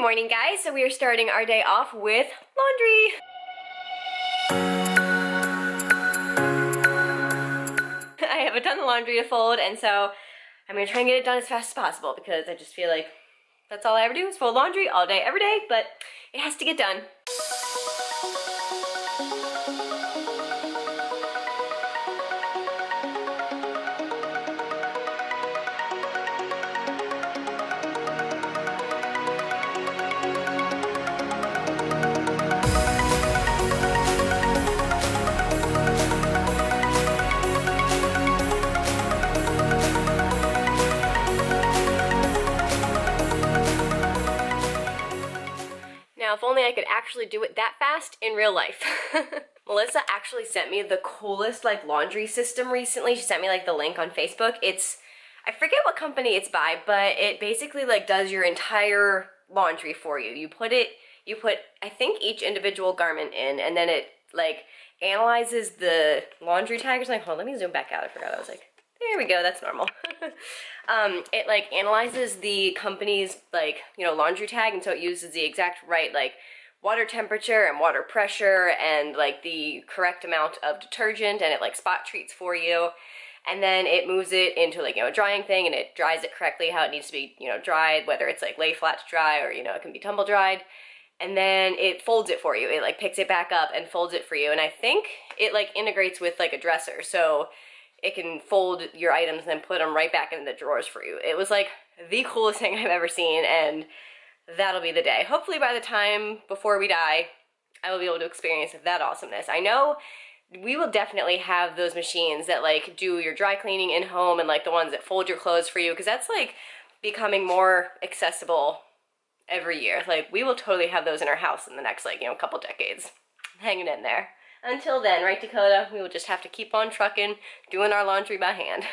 morning, guys. So we are starting our day off with laundry. I have a ton of laundry to fold, and so I'm gonna try and get it done as fast as possible because I just feel like that's all I ever do is fold laundry all day, every day, but it has to get done. Now, if only I could actually do it that fast in real life. Melissa actually sent me the coolest laundry system recently. She sent me the link on Facebook. I forget what company it's by, but it basically does your entire laundry for you. You put I think each individual garment in, and then it analyzes the laundry tag or something. Hold on, let me zoom back out. I forgot. I was like, there we go, that's normal. It analyzes the company's laundry tag, and so it uses the exact right water temperature and water pressure and the correct amount of detergent, and it spot treats for you, and then it moves it into a drying thing, and it dries it correctly how it needs to be dried, whether it's lay flat to dry or it can be tumble dried, and then it folds it for you. It picks it back up and folds it for you, and I think it integrates with a dresser, so it can fold your items and then put them right back into the drawers for you. It was the coolest thing I've ever seen, and that'll be the day. Hopefully by the time before we die, I will be able to experience that awesomeness. I know we will definitely have those machines that do your dry cleaning in home, and the ones that fold your clothes for you, because that's becoming more accessible every year. We will totally have those in our house in the next couple decades. Hanging in there. Until then, right, Dakota, we will just have to keep on trucking, doing our laundry by hand.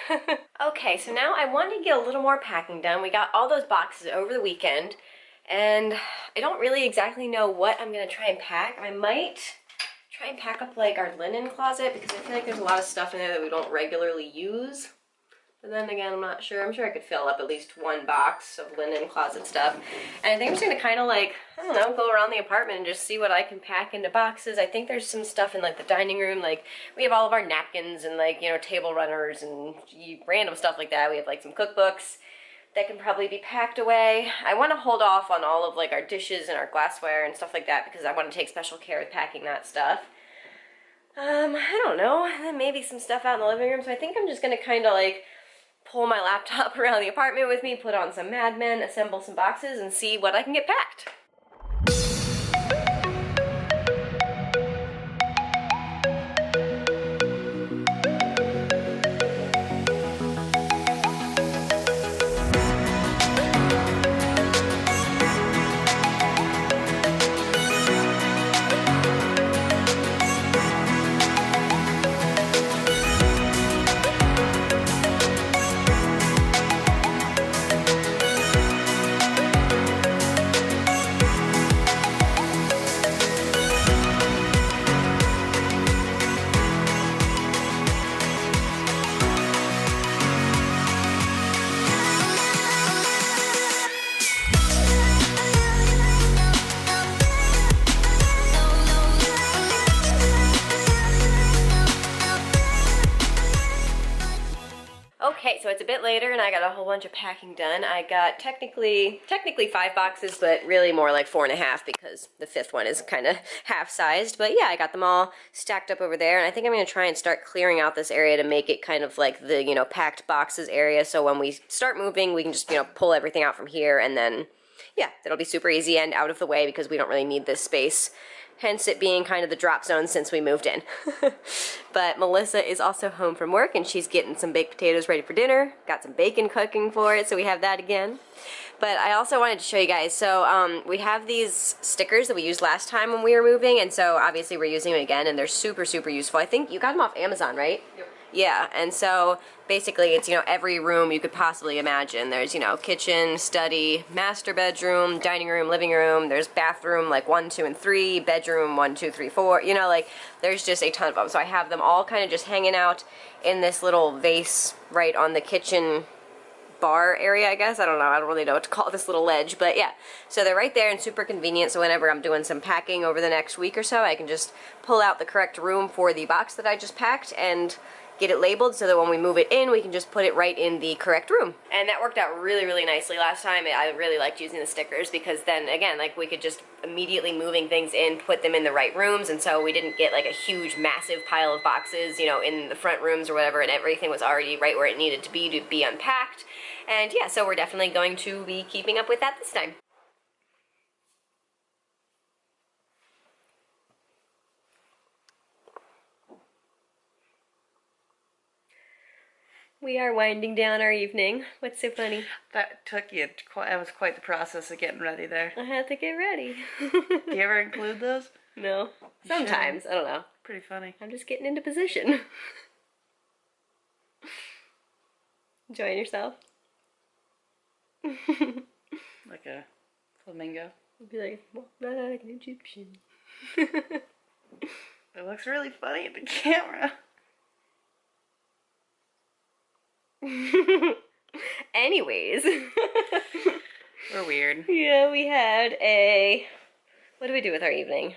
Okay, so now I want to get a little more packing done. We got all those boxes over the weekend, and I don't really exactly know what I'm going to try and pack. I might try and pack up our linen closet, because I feel like there's a lot of stuff in there that we don't regularly use. But then again, I'm not sure. I'm sure I could fill up at least one box of linen closet stuff. And I think I'm just gonna kind of I don't know, go around the apartment and just see what I can pack into boxes. I think there's some stuff in the dining room. We have all of our napkins and table runners and random stuff like that. We have some cookbooks that can probably be packed away. I want to hold off on all of our dishes and our glassware and stuff like that, because I want to take special care with packing that stuff. I don't know. And then maybe some stuff out in the living room. So I think I'm just gonna kind of pull my laptop around the apartment with me, put on some Mad Men, assemble some boxes, and see what I can get packed. Okay, so it's a bit later and I got a whole bunch of packing done. I got technically 5 boxes, but really more 4.5 because the 5th one is kind of half-sized. But yeah, I got them all stacked up over there, and I think I'm going to try and start clearing out this area to make it kind of the, packed boxes area, so when we start moving, we can just, pull everything out from here, and then, yeah, it'll be super easy and out of the way because we don't really need this space. Hence it being kind of the drop zone since we moved in. But Melissa is also home from work, and she's getting some baked potatoes ready for dinner. Got some bacon cooking for it, so we have that again. But I also wanted to show you guys, so we have these stickers that we used last time when we were moving, and so obviously we're using them again, and they're super, super useful. I think you got them off Amazon, right? Yep. Yeah, and so basically it's, every room you could possibly imagine. There's, kitchen, study, master bedroom, dining room, living room. There's bathroom 1, 2, and 3, bedroom 1, 2, 3, 4. There's just a ton of them. So I have them all kind of just hanging out in this little vase right on the kitchen bar area, I guess. I don't know. I don't really know what to call this little ledge, but yeah. So they're right there and super convenient. So whenever I'm doing some packing over the next week or so, I can just pull out the correct room for the box that I just packed and get it labeled so that when we move it in, we can just put it right in the correct room. And that worked out really, really nicely last time. I really liked using the stickers because then, again, like we could just immediately moving things in, put them in the right rooms, and so we didn't get like a huge, massive pile of boxes, you know, in the front rooms or whatever, and everything was already right where it needed to be unpacked. And yeah, so we're definitely going to be keeping up with that this time. We are winding down our evening. What's so funny? That took you, that was quite the process of getting ready there. I had to get ready. Do you ever include those? No. Sometimes. I don't know. Pretty funny. I'm just getting into position. Enjoying yourself? Like a flamingo. I'd be like, walk like an Egyptian. It looks really funny at the camera. Anyways. We're weird. Yeah, we had what did we do with our evening?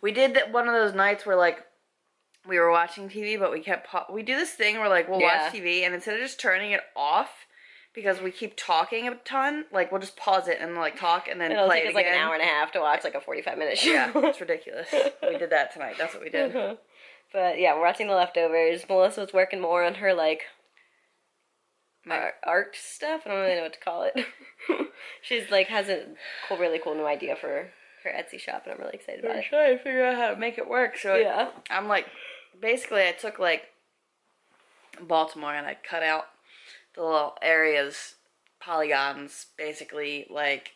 We did one of those nights where like we were watching TV, but we kept we do this thing where like we'll watch TV and instead of just turning it off because we keep talking a ton, like we'll just pause it and like talk and then It'll play take it us again. like an hour and a half to watch like a 45-minute show. Yeah, it's ridiculous. We did that tonight. That's what we did. But yeah, we're watching The Leftovers. Melissa was working more on her like art stuff. I don't really know what to call it. She's like has a really cool new idea for her Etsy shop, and I'm really excited about it. I'm trying to figure out how to make it work. So yeah, I'm like, basically, I took like Baltimore and I cut out the little areas, polygons, basically like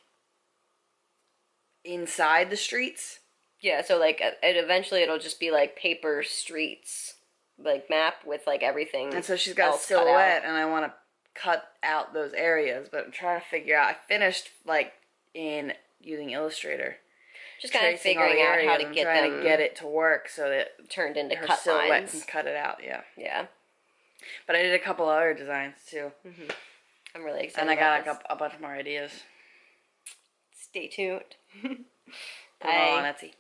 inside the streets. Yeah, so like eventually it'll just be like paper streets, like map with like everything. And so she's got a silhouette, and I want to cut out those areas, but I'm trying to figure out. I finished like in using Illustrator, just kind of figuring out how to get them, trying to get it to work so that turned into her cut silhouette lines. can cut it out. Yeah, yeah. But I did a couple other designs too. I'm really excited. And I got a bunch more ideas. Stay tuned. Put them all on Etsy.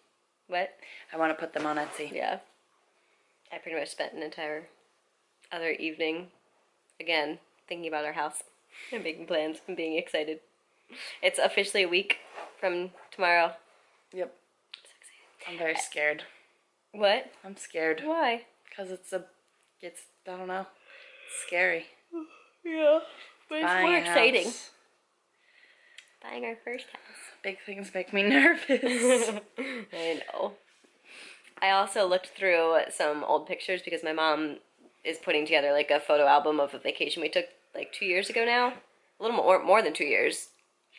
What? I want to put them on Etsy. Yeah. I pretty much spent an entire other evening, again, thinking about our house and making plans and being excited. It's officially a week from tomorrow. Yep. I'm so excited. I'm very scared. What? I'm scared. Why? Because it's I don't know, it's scary. Yeah. But it's Buying more a exciting. house. Buying our first house. Big things make me nervous. I know. I also looked through some old pictures because my mom is putting together like a photo album of a vacation we took like 2 years ago now. A little more than 2 years.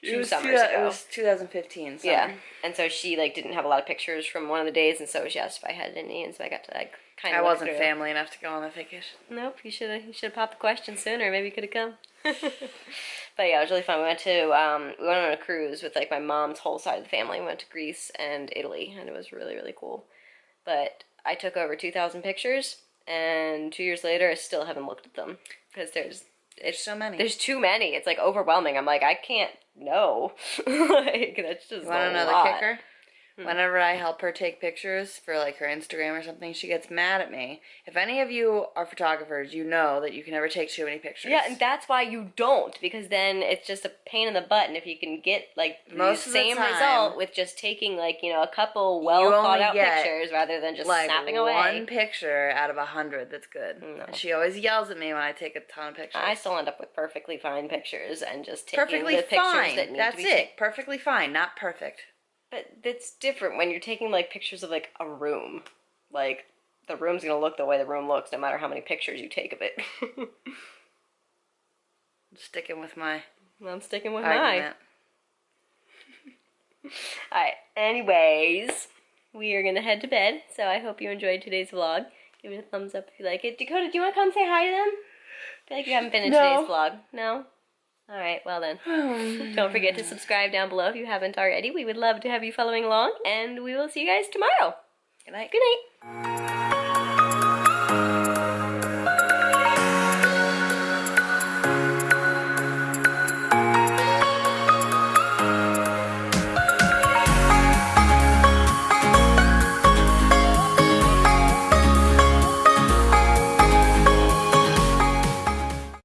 Two summers ago. It was 2015. Summer. Yeah. And so she like didn't have a lot of pictures from one of the days, and so she asked if I had any, and so I got to like kind of. I wasn't family enough to go on the vacation. Nope, you should have popped the question sooner. Maybe you could have come. But yeah, it was really fun. We went on a cruise with like my mom's whole side of the family. We went to Greece and Italy, and it was really, really cool. But I took over 2,000 pictures, and 2 years later, I still haven't looked at them because there's so many. There's too many. It's like overwhelming. I'm like, I can't know. Like that's just. Want a another lot. kicker? Whenever I help her take pictures for like her Instagram or something, she gets mad at me. If any of you are photographers, you know that you can never take too many pictures. Yeah, and that's why you don't, because then it's just a pain in the butt. And if you can get like the same result with just taking like, you know, a couple well thought out pictures rather than just like snapping away. One picture out of 100 that's good. No. And she always yells at me when I take a ton of pictures. I still end up with perfectly fine pictures and just taking perfectly the pictures fine. that need That's to be it. Perfectly fine, not perfect. But it's different when you're taking, like, pictures of, like, a room. Like, the room's gonna look the way the room looks no matter how many pictures you take of it. I'm sticking with my I'm sticking with argument. mine. Alright, anyways, we are gonna head to bed, so I hope you enjoyed today's vlog. Give it a thumbs up if you like it. Dakota, do you want to come say hi to them? I feel like you haven't been in today's vlog. No? Alright, well then. Don't forget to subscribe down below if you haven't already. We would love to have you following along, and we will see you guys tomorrow. Good night. Good night.